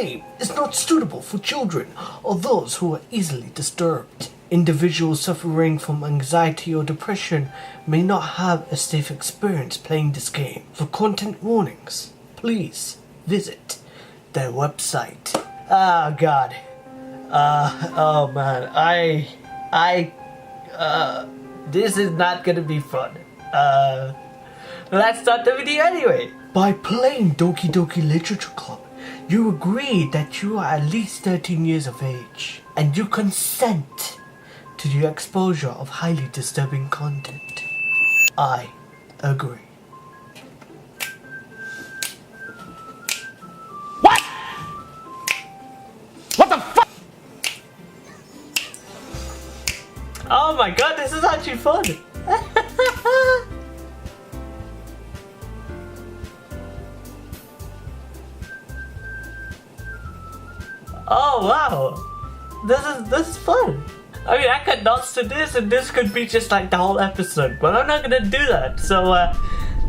game is not suitable for children or those who are easily disturbed. Individuals suffering from anxiety or depression may not have a safe experience playing this game. For content warnings, please visit their website. Oh god. Oh man, this is not gonna be fun. Let's start the video anyway. By playing Doki Doki Literature Club, you agree that you are at least 13 years of age, and you consent to the exposure of highly disturbing content. I agree. What? What the fuck? Oh my god, this is actually fun. Oh wow, this is fun. I mean, I could dance to this and this could be just like the whole episode, but I'm not gonna do that. So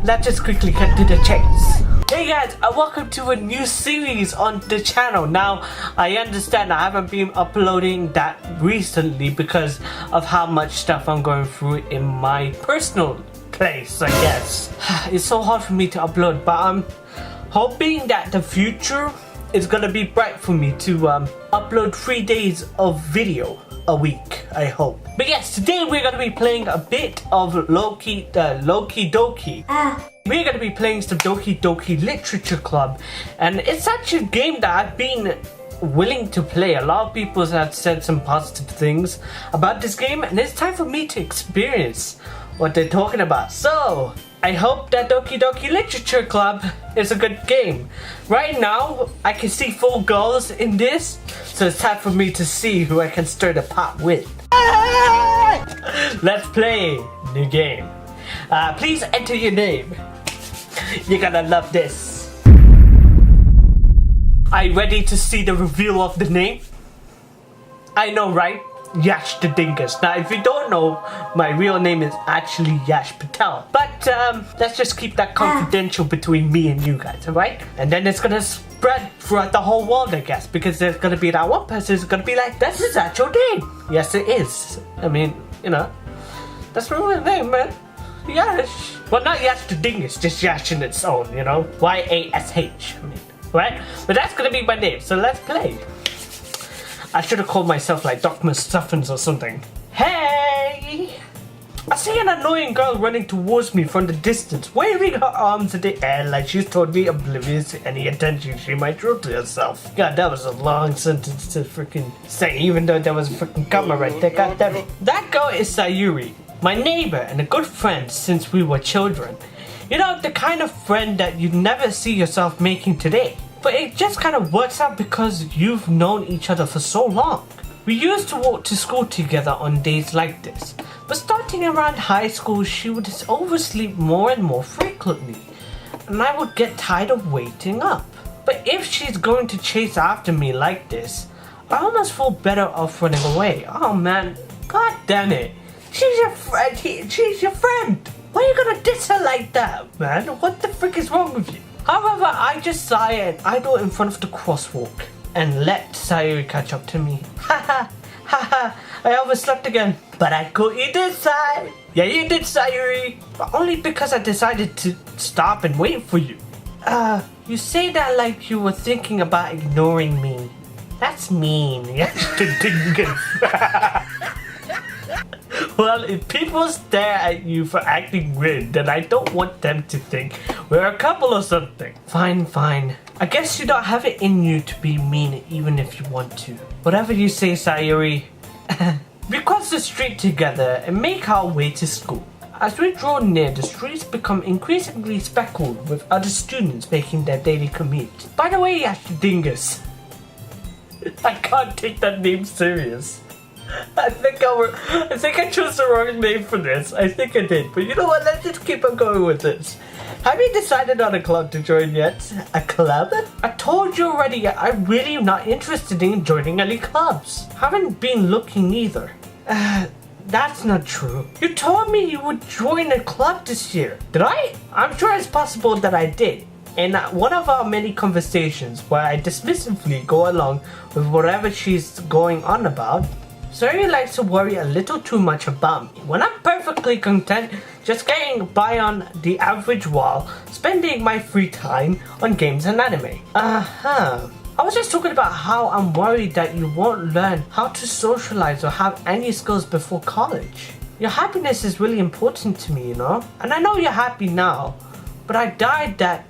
let's just quickly cut to the chase. Hey guys, welcome to a new series on the channel. Now, I understand I haven't been uploading that recently because of how much stuff I'm going through in my personal place, I guess. It's so hard for me to upload, but I'm hoping that the future is gonna be bright for me to upload 3 days of video a week, I hope. But yes, today we're gonna be playing a bit of Doki Doki. We're gonna be playing some Doki Doki Literature Club, and it's such a game that I've been willing to play. A lot of people have said some positive things about this game, and it's time for me to experience what they're talking about. So I hope that Doki Doki Literature Club is a good game. Right now, I can see 4 girls in this, so it's time for me to see who I can stir the pot with. Let's play new game. Please enter your name. You're gonna love this. Are you ready to see the reveal of the name? I know, right? Yash the Dingus. Now, if you don't know, my real name is actually Yash Patel. But let's just keep that confidential between me and you guys, alright? And then it's gonna spread throughout the whole world, I guess, because there's gonna be that one person who's gonna be like, that's his actual name. Yes, it is. I mean, you know, that's my real name, man. Yash. Well, not Yash the Dingus, just Yash in its own, you know? Y-A-S-H. I mean, right? But that's gonna be my name, so let's play. I should have called myself like Doc Mustaphans or something. Hey! I see an annoying girl running towards me from the distance, waving her arms in the air like she's totally oblivious to any attention she might draw to herself. God, that was a long sentence to freaking say, even though there was a freaking comma right there. God damn it. That girl is Sayuri, my neighbor and a good friend since we were children. You know, the kind of friend that you'd never see yourself making today. But it just kind of works out because you've known each other for so long. We used to walk to school together on days like this, but starting around high school she would oversleep more and more frequently, and I would get tired of waiting up. But if she's going to chase after me like this, I almost feel better off running away. Oh man, god damn it. She's your friend, she's your friend. Why are you gonna diss her like that, man? What the frick is wrong with you? However, I just sigh and idle in front of the crosswalk and let Sayuri catch up to me. Haha, haha, I overslept again. But I caught you this time. Yeah, you did, Sayuri. But only because I decided to stop and wait for you. You say that like you were thinking about ignoring me. That's mean. Yes, the dingus. Well, if people stare at you for acting weird, then I don't want them to think we're a couple or something. Fine, fine. I guess you don't have it in you to be mean even if you want to. Whatever you say, Sayuri. We cross the street together and make our way to school. As we draw near, the streets become increasingly speckled with other students making their daily commute. By the way, Yash Dingus, I can't take that name serious. I think I chose the wrong name for this. I think I did. But you know what? Let's just keep on going with this. Have you decided on a club to join yet? A club? I told you already, I'm really not interested in joining any clubs. Haven't been looking either. That's not true. You told me you would join a club this year. Did I? I'm sure it's possible that I did. In one of our many conversations where I dismissively go along with whatever she's going on about, Sayuri likes to worry a little too much about me when I'm perfectly content just getting by on the average while spending my free time on games and anime. I was just talking about how I'm worried that you won't learn how to socialize or have any skills before college. Your happiness is really important to me, you know? And I know you're happy now, but I died that...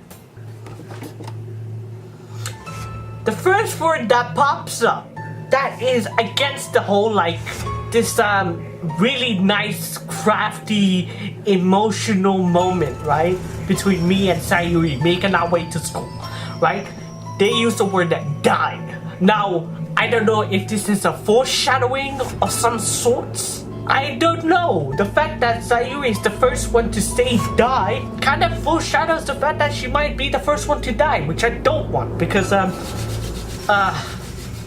The first word that pops up that is against the whole like this really nice, crafty, emotional moment, right? Between me and Sayuri making our way to school, right? They use the word that died. Now, I don't know if this is a foreshadowing of some sorts. I don't know. The fact that Sayuri is the first one to say die kind of foreshadows the fact that she might be the first one to die, which I don't want because I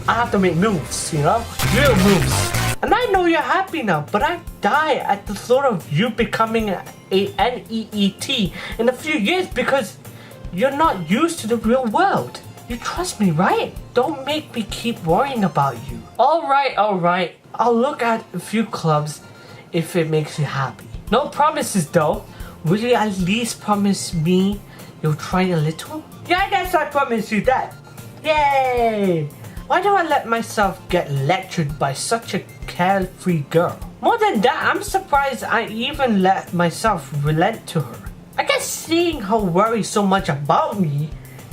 have to make moves, you know? Real moves. And I know you're happy now, but I die at the thought of you becoming a NEET in a few years because you're not used to the real world. You trust me, right? Don't make me keep worrying about you. Alright. I'll look at a few clubs if it makes you happy. No promises though. Will you at least promise me you'll try a little? Yeah, I guess I promise you that. Yay! Why do I let myself get lectured by such a carefree girl? More than that, I'm surprised I even let myself relent to her. I guess seeing her worry so much about me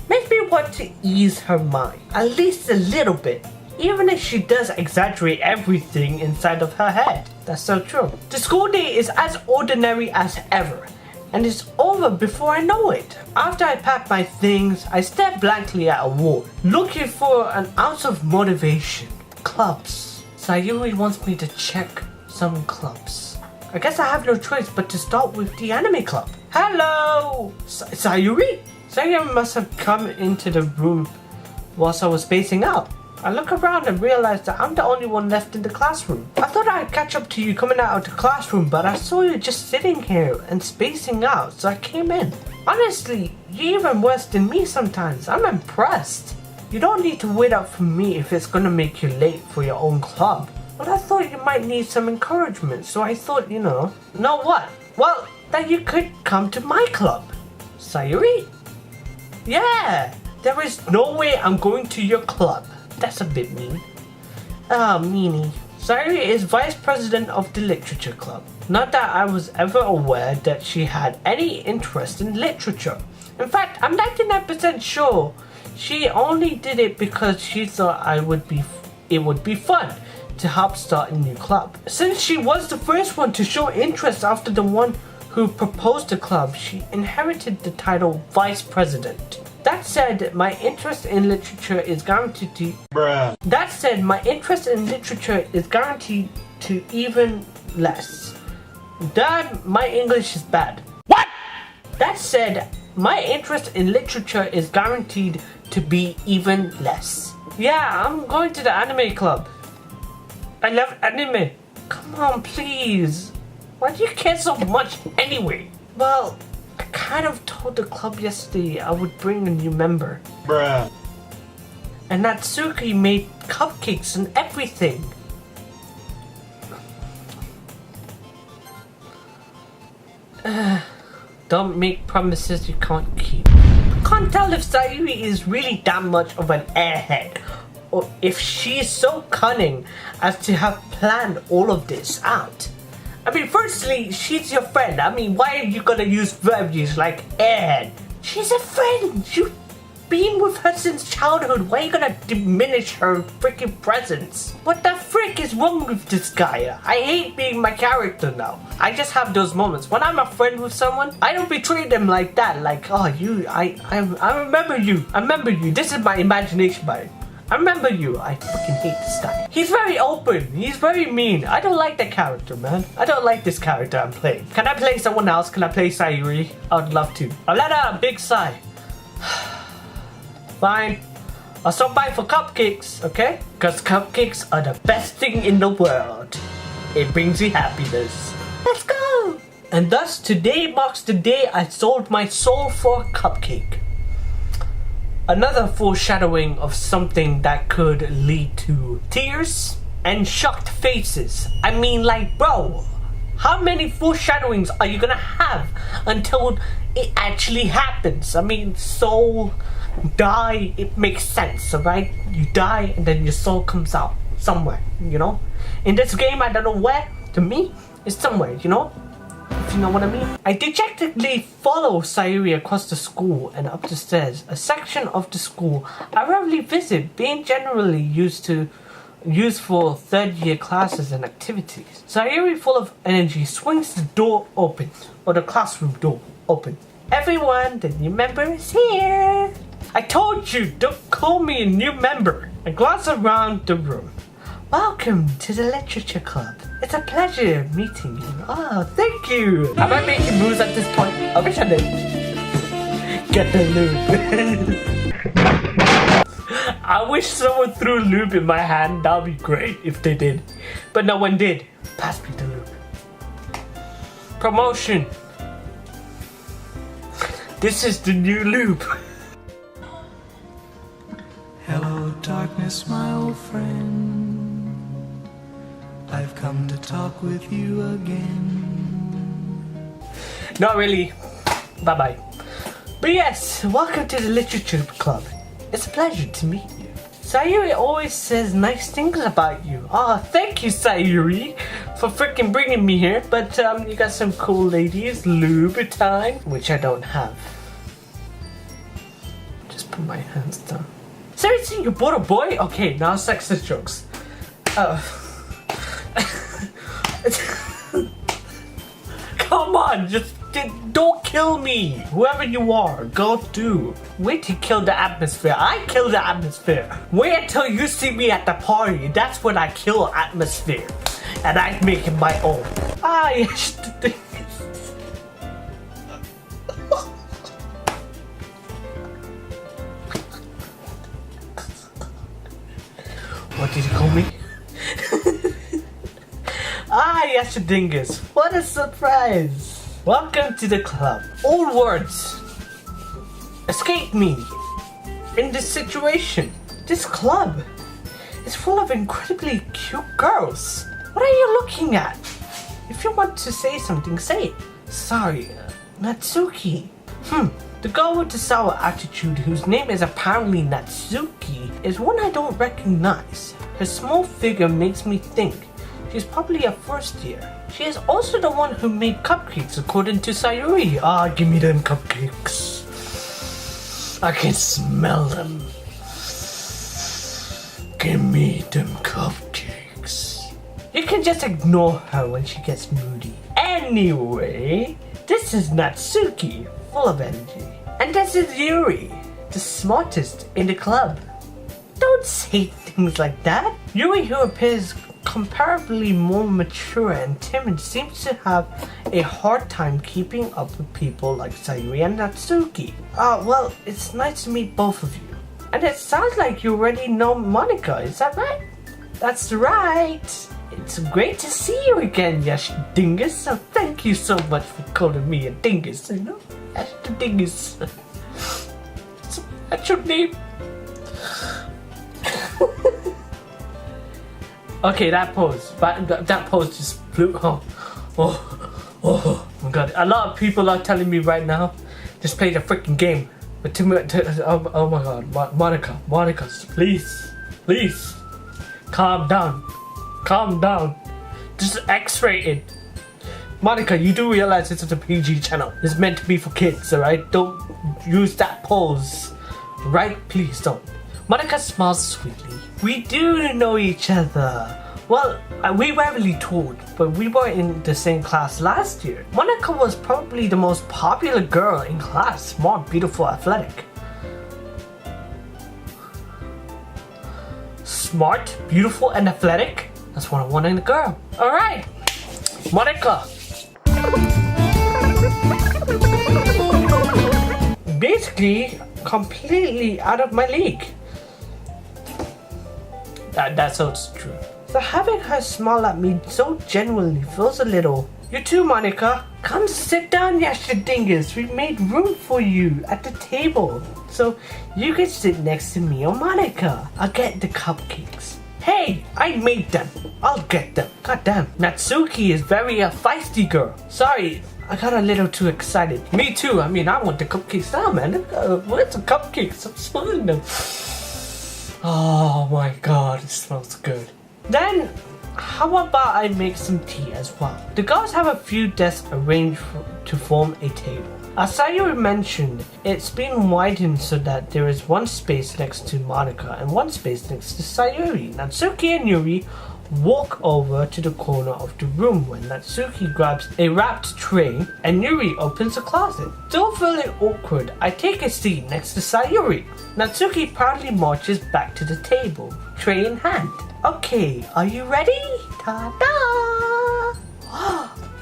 makes me want to ease her mind, at least a little bit, even if she does exaggerate everything inside of her head. That's so true. The school day is as ordinary as ever, and it's over before I know it. After I pack my things, I stare blankly at a wall, looking for an ounce of motivation. Clubs. Sayuri wants me to check some clubs. I guess I have no choice but to start with the anime club. Hello! Sayuri? Sayuri must have come into the room whilst I was spacing out. I look around and realize that I'm the only one left in the classroom. I thought I'd catch up to you coming out of the classroom, but I saw you just sitting here and spacing out, so I came in. Honestly, you're even worse than me sometimes. I'm impressed. You don't need to wait up for me if it's gonna make you late for your own club. But I thought you might need some encouragement, so I thought, know what? Well, that you could come to my club. Sayuri? Yeah, there is no way I'm going to your club. That's a bit mean. Oh, meanie. Sayuri is vice president of the literature club. Not that I was ever aware that she had any interest in literature. In fact, I'm 99% sure she only did it because she thought it would be fun to help start a new club. Since she was the first one to show interest after the one who proposed the club, she inherited the title vice president. That said, my interest in literature is guaranteed to... That said, my interest in literature is guaranteed to even less. Dad, my English is bad. What? That said, my interest in literature is guaranteed to be even less. Yeah, I'm going to the anime club. I love anime. Come on, please. Why do you care so much anyway? Well, I kind of told the club yesterday I would bring a new member. And Natsuki made cupcakes and everything. Don't make promises you can't keep. I can't tell if Sayuri is really that much of an airhead, or if she's so cunning as to have planned all of this out. I mean, firstly, she's your friend. I mean, why are you gonna use verbiage like airhead? She's a friend. You've been with her since childhood. Why are you gonna diminish her freaking presence? What the frick is wrong with this guy? I hate being my character now. I just have those moments. When I'm a friend with someone, I don't betray them like that. Like, oh, I remember you. I remember you. This is my imagination, by it. I remember you. I fucking hate this guy. He's very open. He's very mean. I don't like that character, man. I don't like this character I'm playing. Can I play someone else? Can I play Sayuri? I would love to. I'll let out a big sigh. Fine. I'll stop by for cupcakes, okay? Because cupcakes are the best thing in the world. It brings you happiness. Let's go! And thus, today marks the day I sold my soul for a cupcake. Another foreshadowing of something that could lead to tears and shocked faces. I mean, like, bro, how many foreshadowings are you gonna have until it actually happens? I mean, soul, die, it makes sense, alright? You die and then your soul comes out somewhere, you know? In this game, I don't know where. To me, it's somewhere, you know? If you know what I mean. I dejectedly follow Sayuri across the school and up the stairs, a section of the school I rarely visit, being generally used for third-year classes and activities. Sayuri, full of energy, swings the door open, or the classroom door open. Everyone, the new member is here. I told you, don't call me a new member. I glance around the room. Welcome to the literature club. It's a pleasure meeting you. Oh, thank you. Have I made moves at this point? I wish I did. Get the lube. I wish someone threw lube in my hand. That would be great if they did. But no one did. Pass me the lube. Promotion. This is the new lube. Hello, darkness, my old friend. I've come to talk with you again. Not really. Bye-bye. But yes, welcome to the literature club. It's a pleasure to meet you. Sayuri always says nice things about you. Oh, thank you, Sayuri, for freaking bringing me here. But you got some cool ladies, Louboutin, which I don't have. Just put my hands down. Seriously, you bought a boy? Okay, now sexist jokes. Come on, just don't kill me. Whoever you are, go do. Wait to kill the atmosphere. I kill the atmosphere. Wait until you see me at the party. That's when I kill atmosphere. And I make it my own. Ah, yes. What did you call me? Ah, yes, dingus. What a surprise. Welcome to the club. All words escape me in this situation. This club is full of incredibly cute girls. What are you looking at? If you want to say something, say it. Sorry, Natsuki. The girl with the sour attitude, whose name is apparently Natsuki, is one I don't recognize. Her small figure makes me think she's probably a first year. She is also the one who made cupcakes according to Sayuri. Ah, give me them cupcakes. I can smell them. Give me them cupcakes. You can just ignore her when she gets moody. Anyway, this is Natsuki, full of energy. And this is Yuri, the smartest in the club. Don't say things like that. Yuri, who appears comparably more mature and timid, seems to have a hard time keeping up with people like Sayuri and Natsuki. Well, it's nice to meet both of you. And it sounds like you already know Monica, is that right? That's right. It's great to see you again, Yash Dingus. So thank you so much for calling me a dingus, you know? Yash the Dingus. That's your name. Okay, that pose. That pose just flew. Oh my god. A lot of people are telling me right now, just play the freaking game. But oh my god, Monica, please, calm down. This is X-rated. Monica, you do realize this is a PG channel. It's meant to be for kids, alright? Don't use that pose. Right? Please don't. Monica smiles sweetly. We do know each other. Well, we rarely toured, but we were in the same class last year. Monica was probably the most popular girl in class. Smart, beautiful, athletic. Smart, beautiful, and athletic? That's what I want in a girl. Alright, Monica. Basically, completely out of my league. That sounds true. So having her smile at me so genuinely feels a little. You too, Monica. Come sit down, Yasha Dingus. We made room for you at the table. So you can sit next to me or Monica. I'll get the cupcakes. Hey, I made them. I'll get them. God damn. Natsuki is very feisty girl. Sorry, I got a little too excited. Me too. I mean, I want the cupcakes now, man. Where's the cupcakes? I'm smelling them. Oh my god, it smells good. Then, how about I make some tea as well? The girls have a few desks arranged to form a table. As Sayuri mentioned, it's been widened so that there is one space next to Monica and one space next to Sayuri. Natsuki and Yuri walk over to the corner of the room when Natsuki grabs a wrapped tray and Yuri opens a closet. Still feeling awkward, I take a seat next to Sayuri. Natsuki proudly marches back to the table, tray in hand. Okay, are you ready? Ta-da!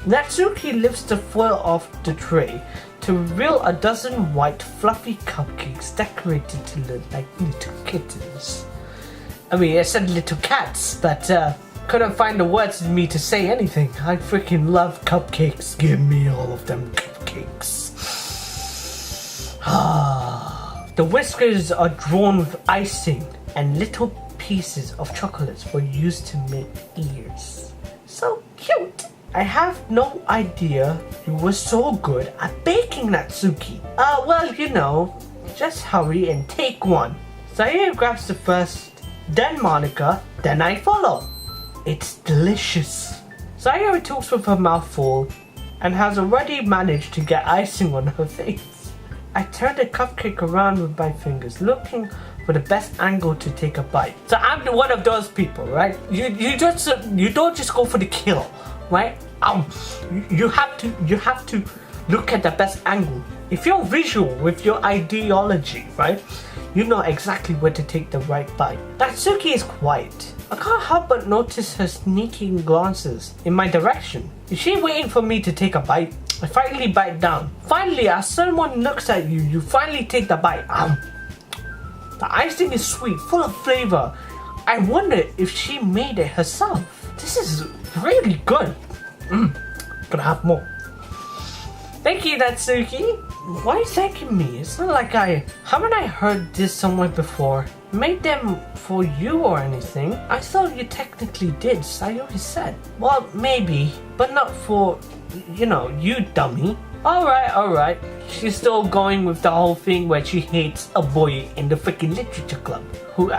Natsuki lifts the foil off the tray to reveal a dozen white fluffy cupcakes decorated to look like little kittens. I mean, I said little cats, but couldn't find the words in me to say anything. I freaking love cupcakes. Give me all of them cupcakes. The whiskers are drawn with icing and little pieces of chocolates were used to make ears. So cute! I have no idea you were so good at baking, Natsuki. Well, you know, just hurry and take one. Sayuri grabs the first, then Monica, then I follow. It's delicious. Sayuri talks with her mouth full and has already managed to get icing on her face. I turn the cupcake around with my fingers, looking for the best angle to take a bite. So I'm one of those people, right? You don't just go for the kill, right? You have to look at the best angle. If you're visual with your ideology, right? You know exactly where to take the right bite. Natsuki is quiet. I can't help but notice her sneaking glances in my direction. Is she waiting for me to take a bite? I finally bite down. Finally, as someone looks at you, you finally take the bite. The icing is sweet, full of flavor. I wonder if she made it herself. This is really good. Gonna have more. Thank you, Natsuki. Why are you thanking me? It's not like haven't I heard this somewhere before? Made them for you or anything? I thought you technically did, Sayuri said. Well, maybe, but not for, you dummy. Alright. She's still going with the whole thing where she hates a boy in the freaking literature club who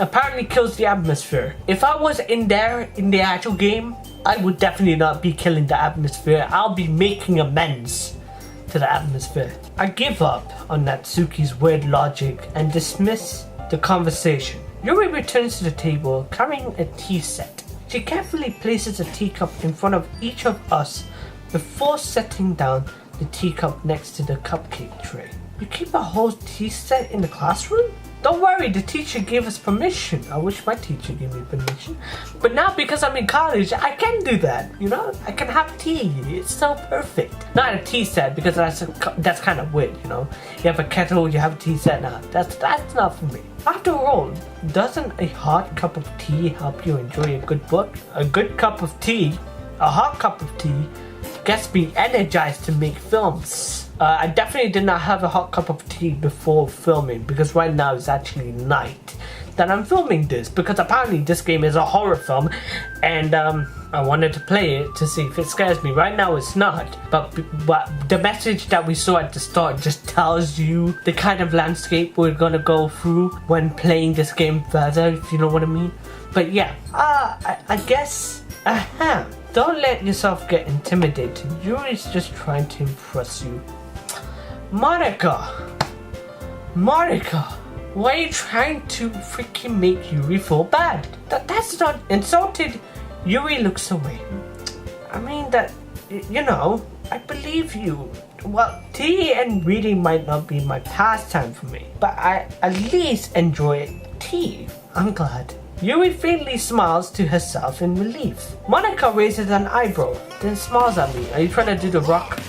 apparently kills the atmosphere. If I was in there in the actual game, I would definitely not be killing the atmosphere. I'll be making amends to the atmosphere. I give up on Natsuki's weird logic and dismiss the conversation. Yuri returns to the table carrying a tea set. She carefully places a teacup in front of each of us before setting down the teacup next to the cupcake tray. You keep a whole tea set in the classroom? Don't worry, the teacher gave us permission. I wish my teacher gave me permission. But now because I'm in college, I can do that, I can have tea. It's so perfect. Not a tea set because that's kind of weird, You have a kettle, you have a tea set. Now that's not for me. After all, doesn't a hot cup of tea help you enjoy a good book? A good cup of tea, a hot cup of tea, gets me energized to make films. I definitely did not have a hot cup of tea before filming because right now it's actually night that I'm filming this because apparently this game is a horror film and I wanted to play it to see if it scares me. Right now it's not, but the message that we saw at the start just tells you the kind of landscape we're gonna go through when playing this game further, if you know what I mean. But yeah, I guess, don't let yourself get intimidated. Yuri's just trying to impress you. Monica, why are you trying to freaking make Yuri feel bad? That's not insulted. Yuri looks away. I mean that, I believe you. Well, tea and reading might not be my pastime for me, but I at least enjoy tea. I'm glad. Yuri faintly smiles to herself in relief. Monica raises an eyebrow, then smiles at me. Are you trying to do the rock?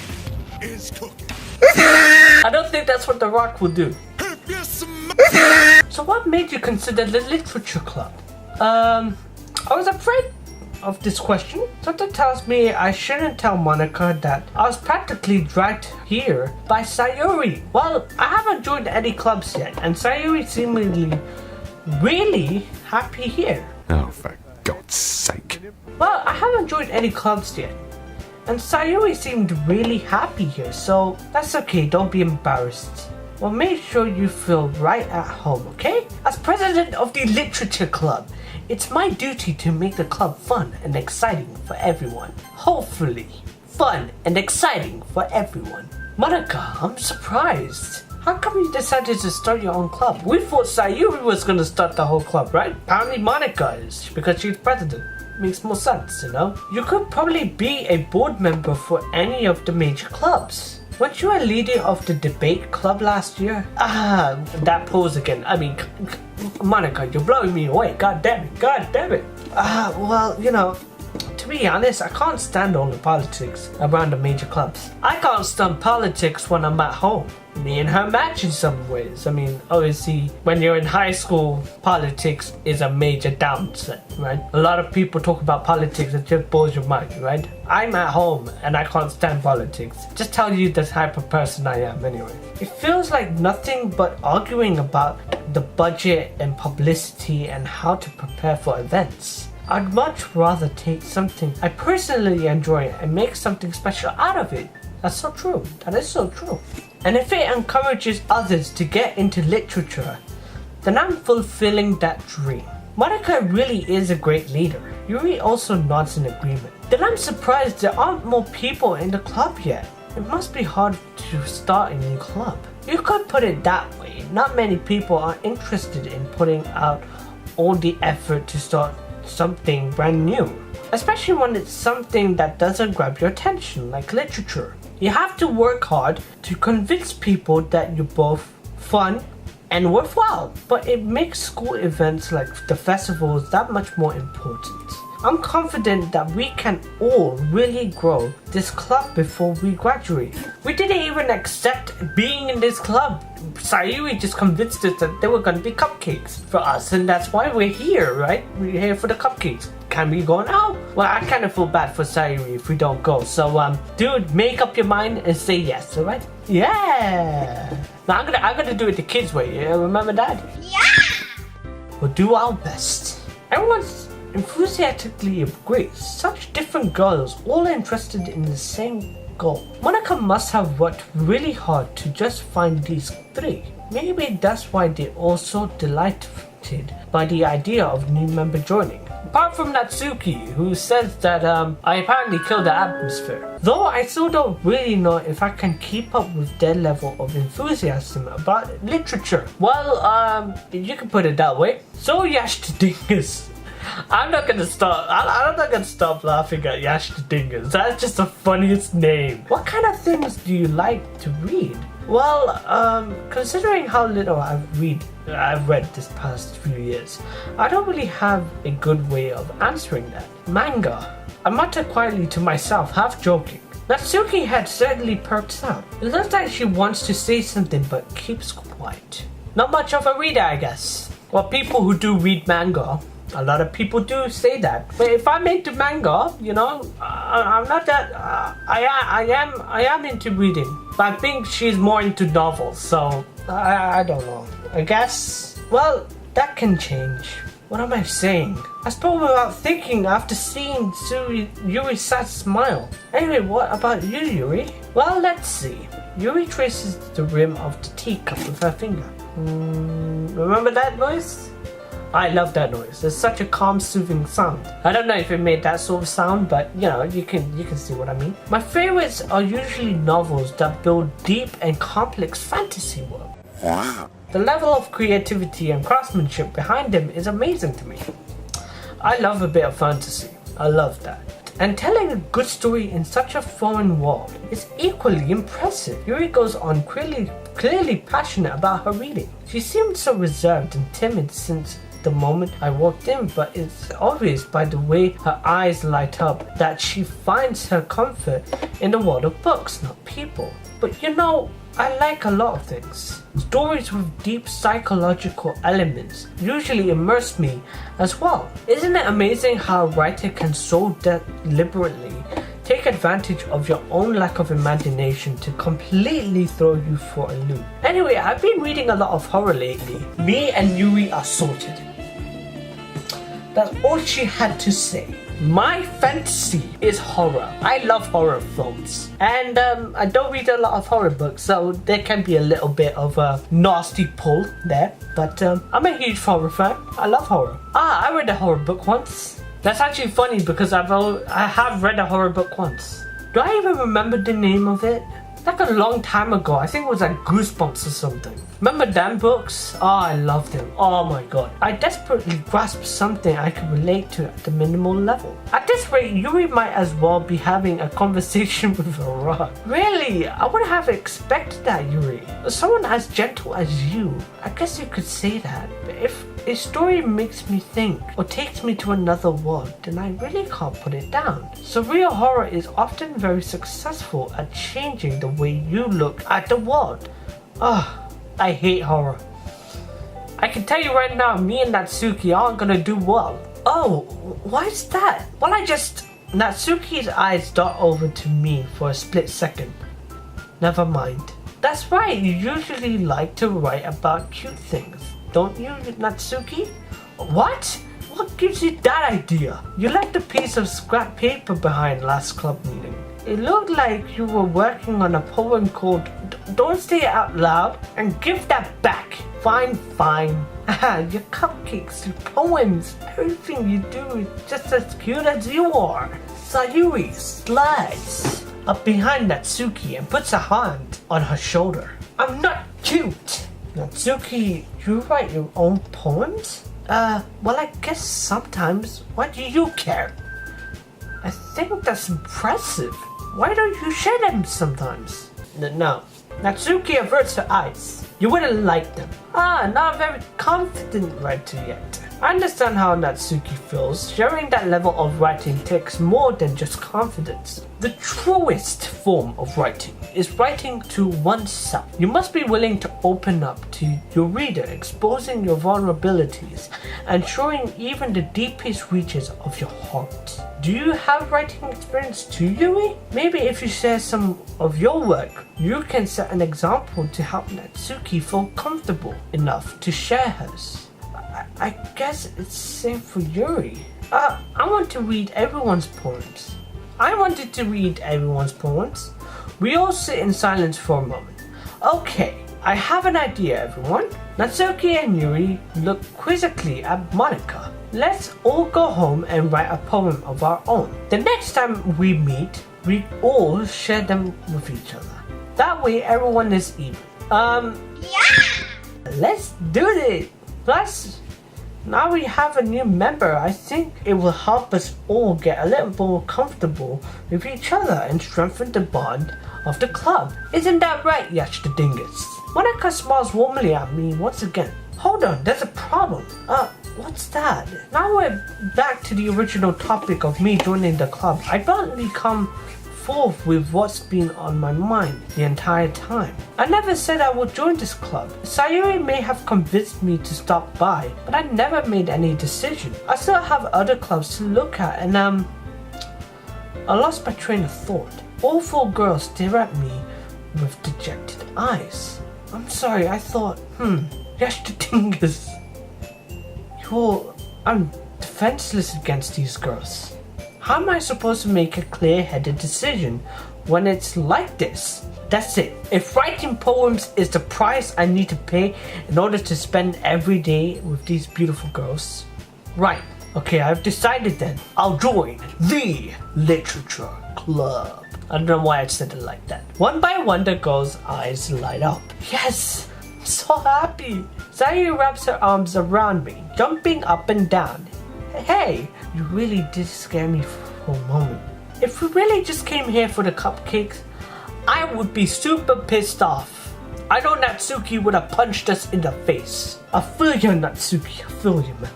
Is cooking. I don't think that's what the rock will do. So what made you consider the literature club? I was afraid of this question. Something tells me I shouldn't tell Monica that I was practically dragged here by Sayuri. Well, I haven't joined any clubs yet, and Sayuri seemingly really happy here. Oh, for God's sake. Well, I haven't joined any clubs yet, and Sayuri seemed really happy here, so that's okay, don't be embarrassed. Well, make sure you feel right at home, okay? As president of the literature club, it's my duty to make the club fun and exciting for everyone. Hopefully, fun and exciting for everyone. Monica, I'm surprised. How come you decided to start your own club? We thought Sayuri was gonna start the whole club, right? Apparently Monica is, because she's president. Makes more sense, you know? You could probably be a board member for any of the major clubs. Weren't you a leader of the debate club last year? That pose again. I mean, Monica, you're blowing me away. God damn it. God damn it. Well, you know, to be honest, I can't stand all the politics around the major clubs. I can't stand politics when I'm at home. Me and her match in some ways. I mean, obviously, when you're in high school, politics is a major downside, right? A lot of people talk about politics, it just blows your mind, right? I'm at home and I can't stand politics. Just tell you the type of person I am anyway. It feels like nothing but arguing about the budget and publicity and how to prepare for events. I'd much rather take something I personally enjoy and make something special out of it. That's so true. That is so true. And if it encourages others to get into literature, then I'm fulfilling that dream. Monica really is a great leader. Yuri also nods in agreement. Then I'm surprised there aren't more people in the club yet. It must be hard to start a new club. You could put it that way. Not many people are interested in putting out all the effort to start something brand new, especially when it's something that doesn't grab your attention, like literature. You have to work hard to convince people that you're both fun and worthwhile, but it makes school events like the festivals that much more important. I'm confident that we can all really grow this club before we graduate. We didn't even accept being in this club. Sayuri just convinced us that there were going to be cupcakes for us, and that's why we're here, right? We're here for the cupcakes. Can we go now? Well, I kind of feel bad for Sayuri if we don't go. So, dude, make up your mind and say yes, alright? Yeah! Now, I'm gonna do it the kids' way, yeah? Remember that? Yeah! We'll do our best. Everyone's enthusiastically agrees. Such different girls, all interested in the same goal. Monica must have worked really hard to just find these three. Maybe that's why they're also delighted by the idea of new member joining. Apart from Natsuki, who says that I apparently killed the atmosphere. Though I still don't really know if I can keep up with their level of enthusiasm about literature. Well, you can put it that way. So Yashdingus. I'm not gonna stop. I'm not gonna stop laughing at Yashdingus. That's just the funniest name. What kind of things do you like to read? Well, considering how little I've read this past few years, I don't really have a good way of answering that. Manga. I muttered quietly to myself, half joking. Natsuki had certainly perked up. It looks like she wants to say something but keeps quiet. Not much of a reader, I guess. Well, people who do read manga, a lot of people do say that. But if I'm into manga, you know, I'm not that. I am into reading. But I think she's more into novels, so I don't know. I guess. Well, that can change. What am I saying? I spoke without thinking after seeing Yuri's sad smile. Anyway, what about you, Yuri? Well, let's see. Yuri traces the rim of the teacup with her finger. Remember that noise? I love that noise. It's such a calm, soothing sound. I don't know if it made that sort of sound, but you know, you can see what I mean. My favorites are usually novels that build deep and complex fantasy world. Wow. The level of creativity and craftsmanship behind them is amazing to me. I love a bit of fantasy. I love that. And telling a good story in such a foreign world is equally impressive. Yuri goes on clearly passionate about her reading. She seemed so reserved and timid since the moment I walked in, but it's obvious by the way her eyes light up that she finds her comfort in the world of books, not people. But you know, I like a lot of things. Stories with deep psychological elements usually immerse me as well. Isn't it amazing how a writer can so deliberately take advantage of your own lack of imagination to completely throw you for a loop? Anyway, I've been reading a lot of horror lately. Me and Yuri are sorted. That's all she had to say. My fantasy is horror. I love horror films. And I don't read a lot of horror books, so there can be a little bit of a nasty pull there. But I'm a huge horror fan. I love horror. I read a horror book once. That's actually funny because I have read a horror book once. Do I even remember the name of it? Like a long time ago. I think it was like Goosebumps or something. Remember them books? Oh, I love them. Oh my god. I desperately grasped something I could relate to at the minimal level. At this rate, Yuri might as well be having a conversation with a rock. Really? I would have expected that, Yuri. Someone as gentle as you. I guess you could say that. But if a story makes me think or takes me to another world, then I really can't put it down. So real horror is often very successful at changing the way you look at the world. I hate horror. I can tell you right now, me and Natsuki aren't gonna do well. Oh, why is that? Well, Natsuki's eyes dart over to me for a split second. Never mind. That's right, you usually like to write about cute things, don't you, Natsuki? What? What gives you that idea? You left a piece of scrap paper behind last club meeting. It looked like you were working on a poem called Don't Say It Out Loud and give that back. Fine. Your cupcakes, your poems, everything you do is just as cute as you are. Sayuri slides up behind Natsuki and puts a hand on her shoulder. I'm not cute. Natsuki, you write your own poems? Well, I guess sometimes. Why do you care? I think that's impressive. Why don't you share them sometimes? No. Natsuki averts her eyes. You wouldn't like them. Not a very confident writer yet. I understand how Natsuki feels. Sharing that level of writing takes more than just confidence. The truest form of writing is writing to oneself. You must be willing to open up to your reader, exposing your vulnerabilities and showing even the deepest reaches of your heart. Do you have writing experience too, Yuri? Maybe if you share some of your work, you can set an example to help Natsuki feel comfortable enough to share hers. I guess it's the same for Yuri. I want to read everyone's poems. I wanted to read everyone's poems. We all sit in silence for a moment. Okay, I have an idea, everyone. Natsuki and Yuri look quizzically at Monica. Let's all go home and write a poem of our own. The next time we meet, we all share them with each other. That way everyone is even. Let's do this. Plus, now we have a new member. I think it will help us all get a little more comfortable with each other and strengthen the bond of the club. Isn't that right, Yash the Dingus? Monica smiles warmly at me once again. Hold on, there's a problem. What's that? Now we're back to the original topic of me joining the club. I bluntly come forth with what's been on my mind the entire time. I never said I would join this club. Sayuri may have convinced me to stop by, but I never made any decision. I still have other clubs to look at and I lost my train of thought. All four girls stare at me with dejected eyes. I'm sorry, I thought, Yash the Dingus. I'm defenseless against these girls. How am I supposed to make a clear-headed decision when it's like this? That's it. If writing poems is the price I need to pay in order to spend every day with these beautiful girls, right. Okay, I've decided then. I'll join the Literature Club. I don't know why I said it like that. One by one, the girls' eyes light up. Yes! I'm so happy! Sayuri wraps her arms around me, jumping up and down. Hey, you really did scare me for a moment. If we really just came here for the cupcakes, I would be super pissed off. I know Natsuki would have punched us in the face. I feel you, Natsuki. I feel you, man.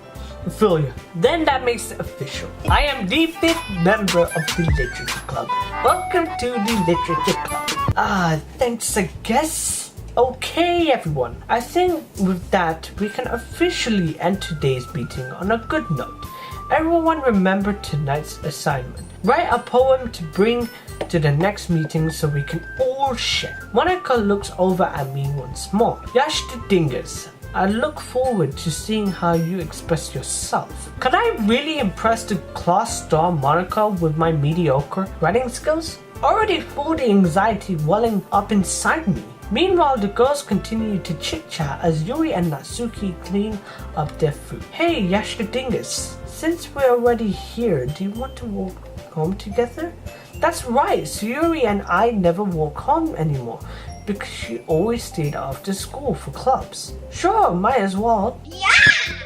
I feel you. Then that makes it official. I am the 5th member of the Literature Club. Welcome to the Literature Club. Thanks I guess. Okay everyone, I think with that we can officially end today's meeting on a good note. Everyone remember tonight's assignment. Write a poem to bring to the next meeting so we can all share. Monica looks over at me once more. Yash the Dingus, I look forward to seeing how you express yourself. Can I really impress the class star Monica with my mediocre writing skills? Already feel the anxiety welling up inside me. Meanwhile, the girls continue to chit-chat as Yuri and Natsuki clean up their food. Hey, Yash the Dingus, since we're already here, do you want to walk home together? That's right, so Yuri and I never walk home anymore because she always stayed after school for clubs. Sure, might as well. Yeah!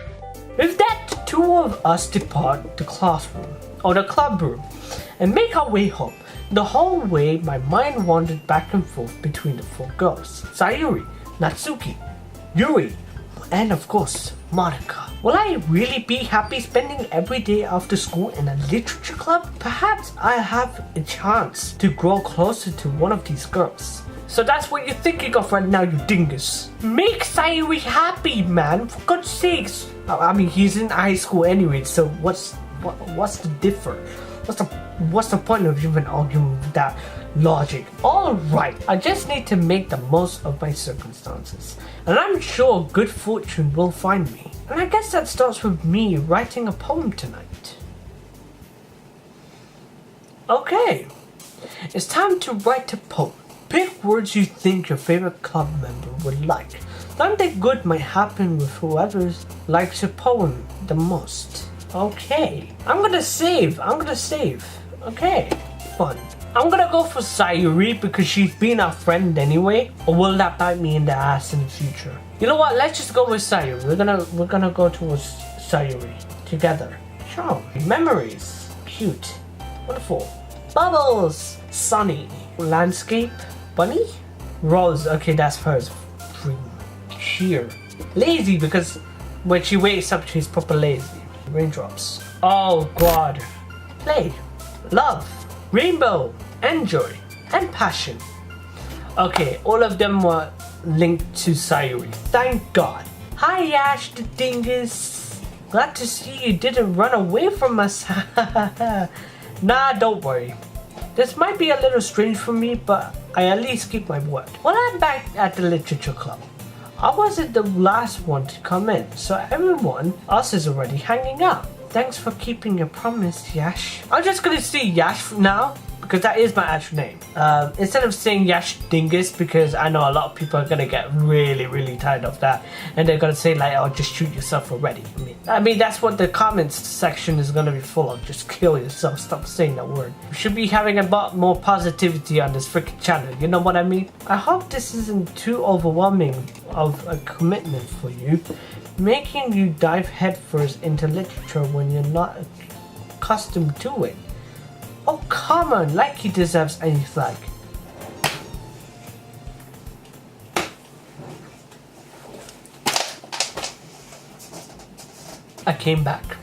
With that, two of us depart the classroom, or the club room, and make our way home. The whole way, my mind wandered back and forth between the four girls. Sayuri, Natsuki, Yuri, and of course, Monica. Will I really be happy spending every day after school in a literature club? Perhaps I have a chance to grow closer to one of these girls. So that's what you're thinking of right now, you dingus. Make Sayuri happy, man, for God's sakes. I mean, he's in high school anyway, so what's the difference? What's the point of even arguing with that logic? Alright, I just need to make the most of my circumstances. And I'm sure good fortune will find me. And I guess that starts with me writing a poem tonight. Okay, it's time to write a poem. Pick words you think your favorite club member would like. Something good might happen with whoever likes your poem the most. Okay, I'm gonna save. Okay, fun. I'm gonna go for Sayuri because she's been our friend anyway. Or will that bite me in the ass in the future? You know what? Let's just go with Sayuri. We're gonna go towards Sayuri together. Sure. Memories. Cute. Wonderful. Bubbles. Sunny. Landscape. Bunny. Rose. Okay, that's hers. Dream. Cheer. Lazy because when she wakes up, she's proper lazy. Raindrops. Oh God. Play. Love. Rainbow. Enjoy. And passion. Okay, all of them were linked to Sayuri. Thank God. Hi Yash the Dingus. Glad to see you didn't run away from us. Nah, don't worry. This might be a little strange for me, but I at least keep my word. Well, I'm back at the literature club. I wasn't the last one to come in, so everyone else is already hanging out. Thanks for keeping your promise, Yash. I'm just gonna say Yash now, because that is my actual name. Instead of saying Yash Dingus, because I know a lot of people are gonna get really tired of that, and they're gonna say like, oh, just shoot yourself already. I mean that's what the comments section is gonna be full of. Just kill yourself, stop saying that word. We should be having a lot more positivity on this freaking channel, you know what I mean? I hope this isn't too overwhelming of a commitment for you, making you dive headfirst into literature when you're not accustomed to it. Oh come on, like he deserves any flag. I came back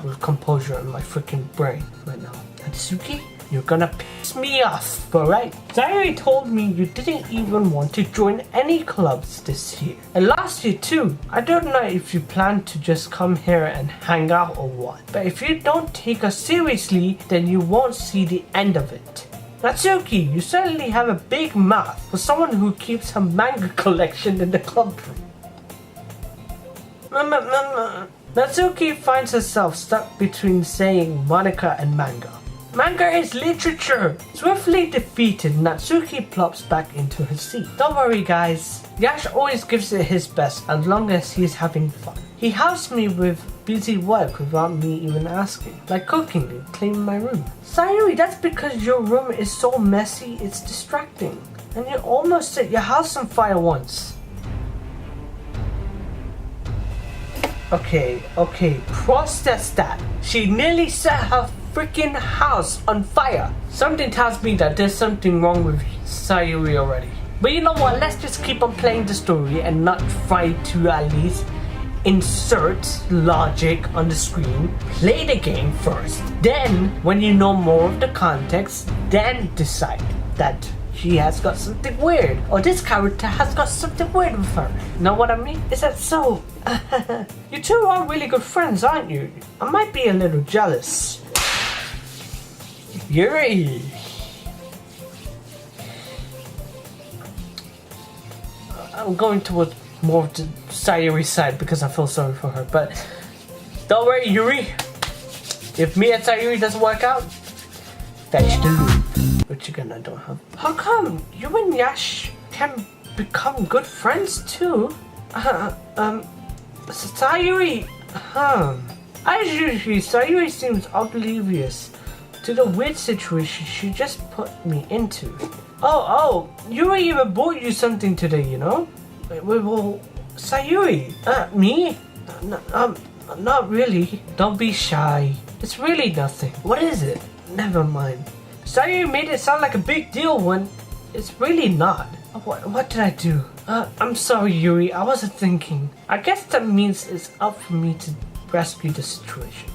with composure in my freaking brain right now. Natsuki, you're gonna piss me off, alright? Sayuri told me you didn't even want to join any clubs this year. And last year too. I don't know if you plan to just come here and hang out or what. But if you don't take us seriously, then you won't see the end of it. Natsuki, you certainly have a big mouth for someone who keeps her manga collection in the club room. Natsuki finds herself stuck between saying Monica and manga. Manga is literature! Swiftly defeated, Natsuki plops back into her seat. Don't worry guys, Yash always gives it his best as long as he's having fun. He helps me with busy work without me even asking, like cooking and cleaning my room. Sayuri, that's because your room is so messy it's distracting. And you almost set your house on fire once. Okay, process that. She nearly set her freaking house on fire. Something tells me that there's something wrong with Sayuri already. But you know what, let's just keep on playing the story and not try to at least insert logic on the screen, play the game first. Then, when you know more of the context, then decide that she has got something weird, or this character has got something weird with her. Know what I mean? Is that so? You two are really good friends, aren't you? I might be a little jealous. Yuri. I'm going towards more of the Sayuri side because I feel sorry for her, but don't worry, Yuri. If me and Sayuri doesn't work out, fetch the loop. Which again I don't have. How come you and Yash can become good friends too? Sayuri, as usual, Sayuri seems oblivious to the weird situation she just put me into. Oh, Yuri even bought you something today, you know? Well, Sayuri, me? Not really. Don't be shy. It's really nothing. What is it? Never mind. Sayuri made it sound like a big deal when it's really not. What did I do? I'm sorry, Yuri. I wasn't thinking. I guess that means it's up for me to rescue the situation.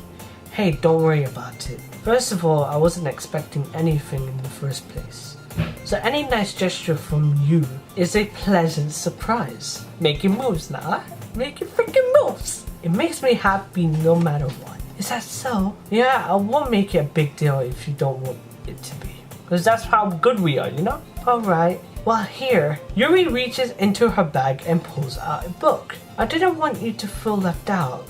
Hey, don't worry about it. First of all, I wasn't expecting anything in the first place. So any nice gesture from you is a pleasant surprise. Making moves now, huh? Making freaking moves. It makes me happy no matter what. Is that so? Yeah, I won't make it a big deal if you don't want it to be. Because that's how good we are, you know? Alright. Well, here, Yuri reaches into her bag and pulls out a book. I didn't want you to feel left out,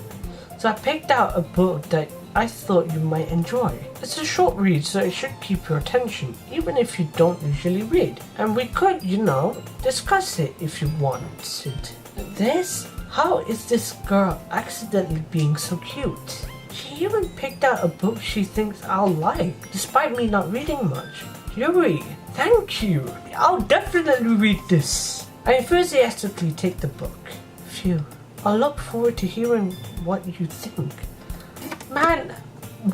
so I picked out a book that I thought you might enjoy. It's a short read, so it should keep your attention, even if you don't usually read. And we could, you know, discuss it if you wanted. This? How is this girl accidentally being so cute? She even picked out a book she thinks I'll like, despite me not reading much. Yuri, thank you. I'll definitely read this. I enthusiastically take the book. Phew. I'll look forward to hearing what you think. Man,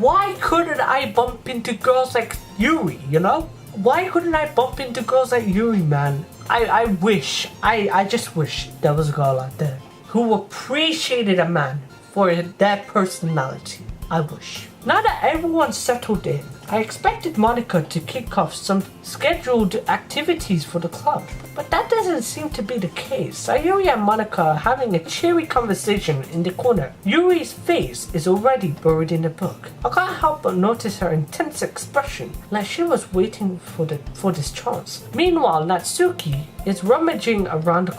why couldn't I bump into girls like Yuri, you know? Why couldn't I bump into girls like Yuri, man? I just wish there was a girl out there who appreciated a man for their personality. I wish. Now that everyone's settled in, I expected Monica to kick off some scheduled activities for the club. But that doesn't seem to be the case. Sayuri and Monica are having a cheery conversation in the corner. Yuri's face is already buried in the book. I can't help but notice her intense expression, like she was waiting for this chance. Meanwhile, Natsuki is rummaging around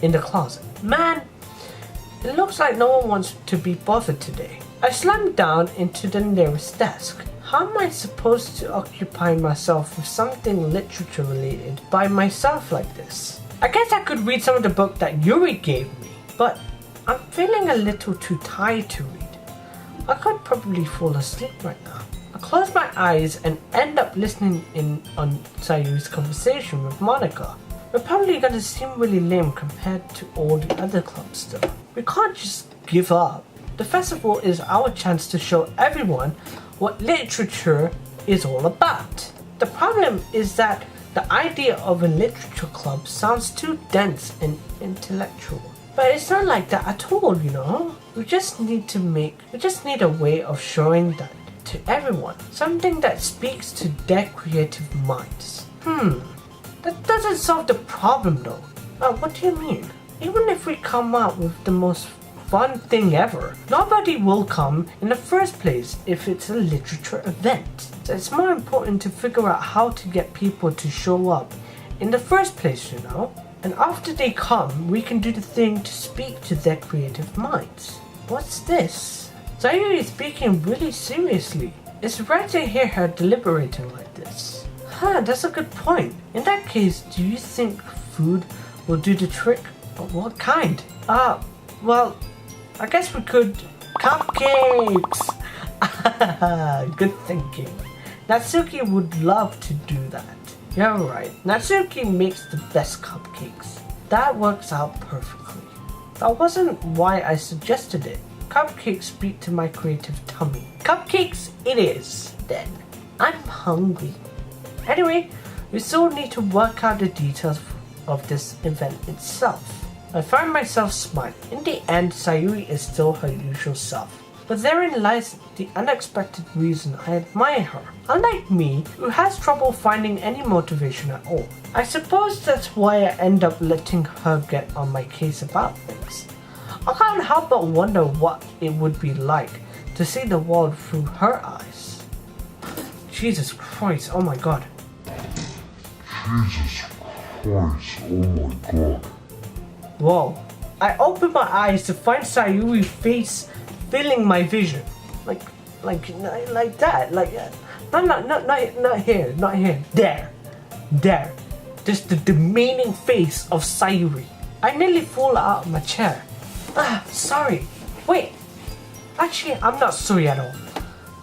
in the closet. Man, it looks like no one wants to be bothered today. I slammed down into the nearest desk. How am I supposed to occupy myself with something literature related by myself like this? I guess I could read some of the book that Yuri gave me, but I'm feeling a little too tired to read. I could probably fall asleep right now. I close my eyes and end up listening in on Sayuri's conversation with Monica. We're probably gonna seem really lame compared to all the other clubs though. We can't just give up. The festival is our chance to show everyone what literature is all about. The problem is that the idea of a literature club sounds too dense and intellectual. But it's not like that at all, you know? We just need a way of showing that to everyone. Something that speaks to their creative minds. That doesn't solve the problem though. What do you mean? Even if we come out with the most fun thing ever, nobody will come in the first place if it's a literature event. So it's more important to figure out how to get people to show up in the first place, you know? And after they come, we can do the thing to speak to their creative minds. What's this? Sayuri is speaking really seriously. It's rare to hear her deliberating like this. That's a good point. In that case, do you think food will do the trick? What kind? Well, I guess we could... CUPCAKES! Good thinking. Natsuki would love to do that. You're right. Natsuki makes the best cupcakes. That works out perfectly. That wasn't why I suggested it. Cupcakes speak to my creative tummy. Cupcakes it is, then. I'm hungry. Anyway, we still need to work out the details of this event itself. I find myself smiling. In the end, Sayuri is still her usual self. But therein lies the unexpected reason I admire her. Unlike me, who has trouble finding any motivation at all. I suppose that's why I end up letting her get on my case about things. I can't help but wonder what it would be like to see the world through her eyes. Jesus Christ, oh my god. Jesus Christ, oh my god. Whoa. I open my eyes to find Sayuri's face filling my vision. Like that. Not here. There. Just the demeaning face of Sayuri. I nearly fall out of my chair. Sorry. Wait. Actually, I'm not sorry at all.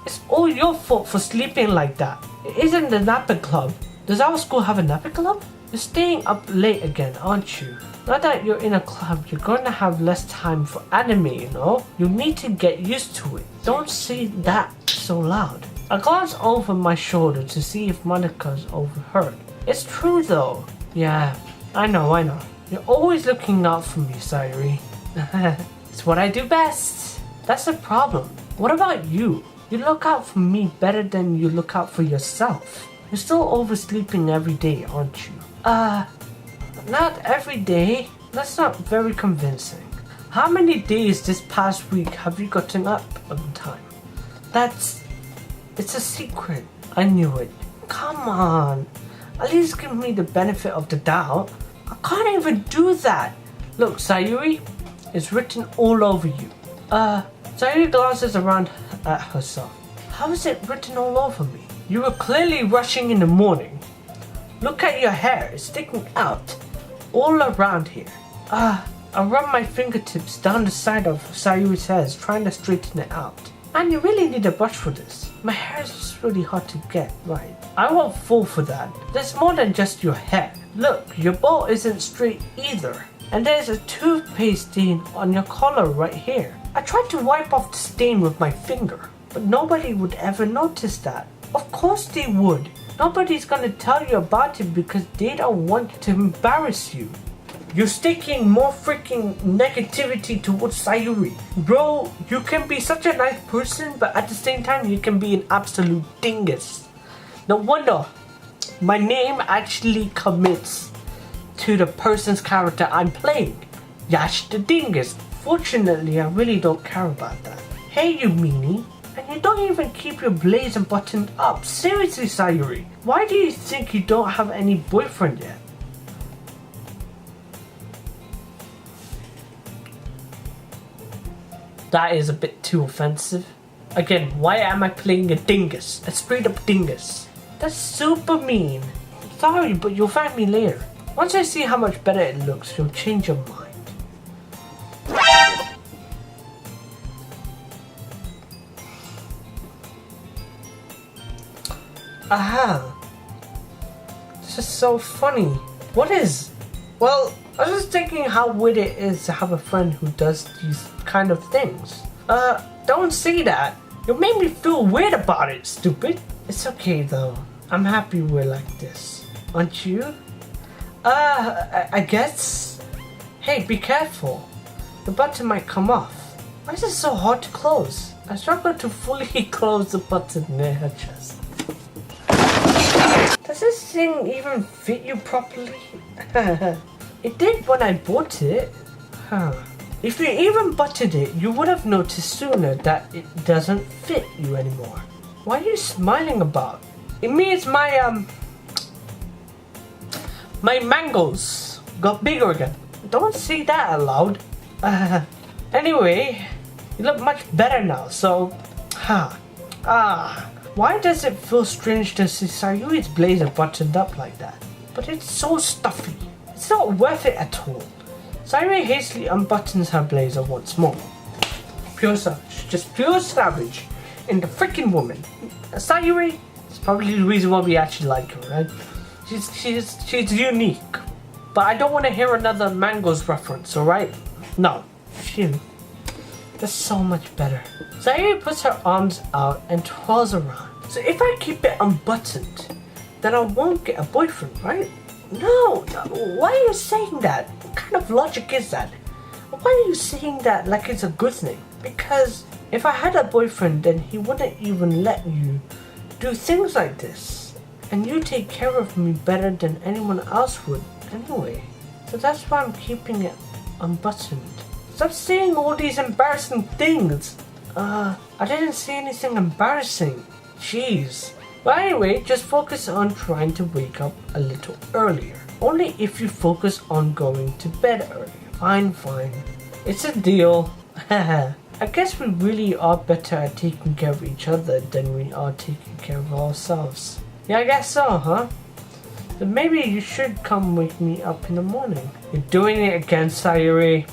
It's all your fault for sleeping like that. It isn't the napping club. Does our school have a napping club? You're staying up late again, aren't you? Now that you're in a club, you're going to have less time for anime, you know? You need to get used to it. Don't say that so loud. I glance over my shoulder to see if Monika's overheard. It's true though. Yeah, I know. You're always looking out for me, Sayuri. It's what I do best. That's the problem. What about you? You look out for me better than you look out for yourself. You're still oversleeping every day, aren't you? Not every day. That's not very convincing. How many days this past week have you gotten up on time? It's a secret. I knew it. Come on. At least give me the benefit of the doubt. I can't even do that. Look, Sayuri, it's written all over you. Sayuri glances around at herself. How is it written all over me? You were clearly rushing in the morning. Look at your hair, it's sticking out all around here. I run my fingertips down the side of Sayuri's hair, trying to straighten it out. And you really need a brush for this. My hair is just really hard to get right. I won't fall for that. There's more than just your hair. Look, your bowl isn't straight either. And there's a toothpaste stain on your collar right here. I tried to wipe off the stain with my finger, but nobody would ever notice that. Of course they would. Nobody's gonna tell you about it because they don't want to embarrass you. You're sticking more freaking negativity towards Sayuri. Bro, you can be such a nice person, but at the same time you can be an absolute dingus. No wonder my name actually commits to the person's character I'm playing. Yash the dingus. Fortunately, I really don't care about that. Hey you meanie. And you don't even keep your blazer buttoned up. Seriously, Sayuri. Why do you think you don't have any boyfriend yet? That is a bit too offensive. Again, why am I playing a dingus? A straight up dingus. That's super mean. Sorry, but you'll find me later. Once I see how much better it looks, you'll change your mind. Aha! This is so funny. What is? Well, I was just thinking how weird it is to have a friend who does these kind of things. Don't say that. You made me feel weird about it, stupid. It's okay though. I'm happy we're like this. Aren't you? I guess. Hey, be careful. The button might come off. Why is it so hard to close? I struggle to fully close the button near her chest. Does this thing even fit you properly? It did when I bought it. If you even buttoned it, you would have noticed sooner that it doesn't fit you anymore. What are you smiling about? It means my mangoes got bigger again. Don't say that aloud. Anyway, you look much better now, so... Why does it feel strange to see Sayuri's blazer buttoned up like that? But it's so stuffy. It's not worth it at all. Sayuri hastily unbuttons her blazer once more. Pure savage. Just pure savage. In the freaking woman. Sayuri is probably the reason why we actually like her, right? She's unique. But I don't want to hear another Mangoes reference, alright? No. Phew. That's so much better. Sayuri puts her arms out and twirls around. So if I keep it unbuttoned, then I won't get a boyfriend, right? No, why are you saying that? What kind of logic is that? Why are you saying that like it's a good thing? Because if I had a boyfriend, then he wouldn't even let you do things like this. And you take care of me better than anyone else would anyway. So that's why I'm keeping it unbuttoned. Stop saying all these embarrassing things. I didn't say anything embarrassing. Jeez. But anyway, just focus on trying to wake up a little earlier. Only if you focus on going to bed earlier. Fine. It's a deal. I guess we really are better at taking care of each other than we are taking care of ourselves. Yeah, I guess so, huh? So maybe you should come wake me up in the morning. You're doing it again, Sayuri.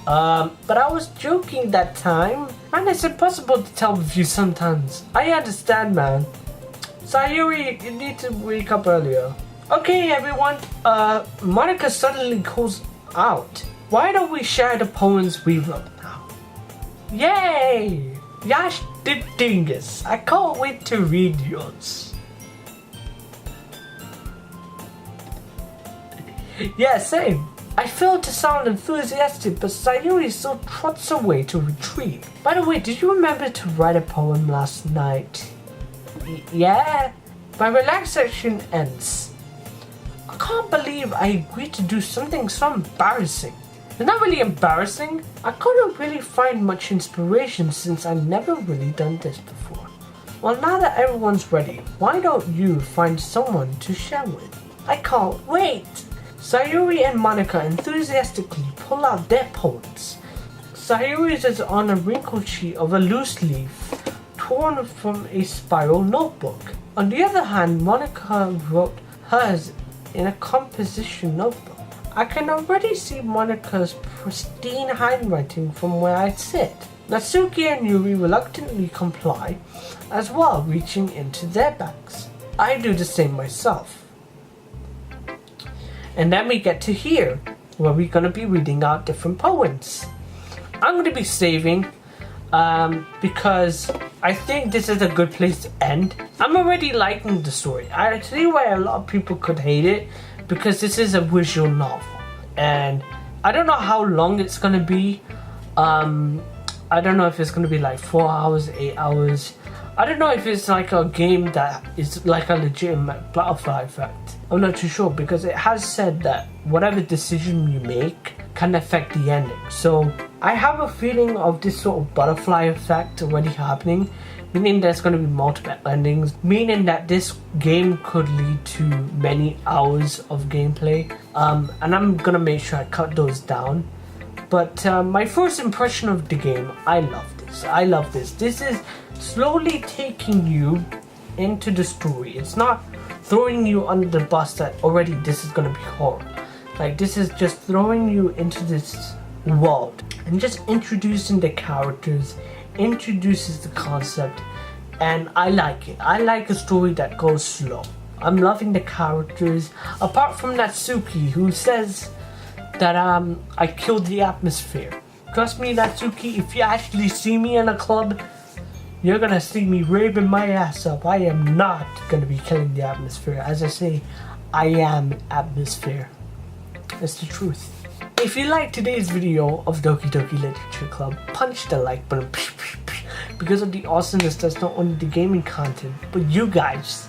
But I was joking that time. Man, it's impossible to tell with you sometimes. I understand, man. Sayuri, you need to wake up earlier. Okay, everyone. Monica suddenly calls out. Why don't we share the poems we wrote now? Yay! Yash the dingus. I can't wait to read yours. Yeah, same. I failed to sound enthusiastic, but Sayuri still trots away to retrieve. By the way, did you remember to write a poem last night? Yeah? My relaxation ends. I can't believe I agreed to do something so embarrassing. It's not really embarrassing. I couldn't really find much inspiration since I've never really done this before. Well, now that everyone's ready, why don't you find someone to share with? I can't wait! Sayuri and Monica enthusiastically pull out their poems. Sayuri's is on a wrinkled sheet of a loose leaf torn from a spiral notebook. On the other hand, Monica wrote hers in a composition notebook. I can already see Monica's pristine handwriting from where I sit. Natsuki and Yuri reluctantly comply as well, reaching into their bags. I do the same myself. And then we get to here, where we're going to be reading out different poems. I'm going to be saving because I think this is a good place to end. I'm already liking the story. I see why a lot of people could hate it, because this is a visual novel. And I don't know how long it's going to be. I don't know if it's going to be like 4 hours, 8 hours. I don't know if it's like a game that is like a legitimate butterfly effect. I'm not too sure, because it has said that whatever decision you make can affect the ending. So I have a feeling of this sort of butterfly effect already happening, meaning there's going to be multiple endings, meaning that this game could lead to many hours of gameplay. And I'm going to make sure I cut those down. But my first impression of the game, I love this. This is slowly taking you into the story. It's not throwing you under the bus that already this is going to be horror. Like, this is just throwing you into this world and just introducing the characters, introduces the concept, and I like it. I like a story that goes slow. I'm loving the characters, apart from Natsuki, who says that I killed the atmosphere. Trust me, Natsuki, if you actually see me in a club, you're gonna see me raving my ass up. I am not gonna be killing the atmosphere. As I say, I am atmosphere. That's the truth. If you liked today's video of Doki Doki Literature Club, punch the like button. Because of the awesomeness that's not only the gaming content, but you guys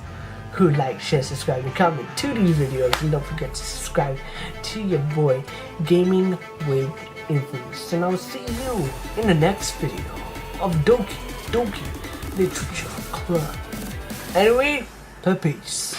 who like, share, subscribe, and comment to these videos. And don't forget to subscribe to your boy, Gaming with Infamous. And I'll see you in the next video of Doki Doki Literature Club. Anyway, peace.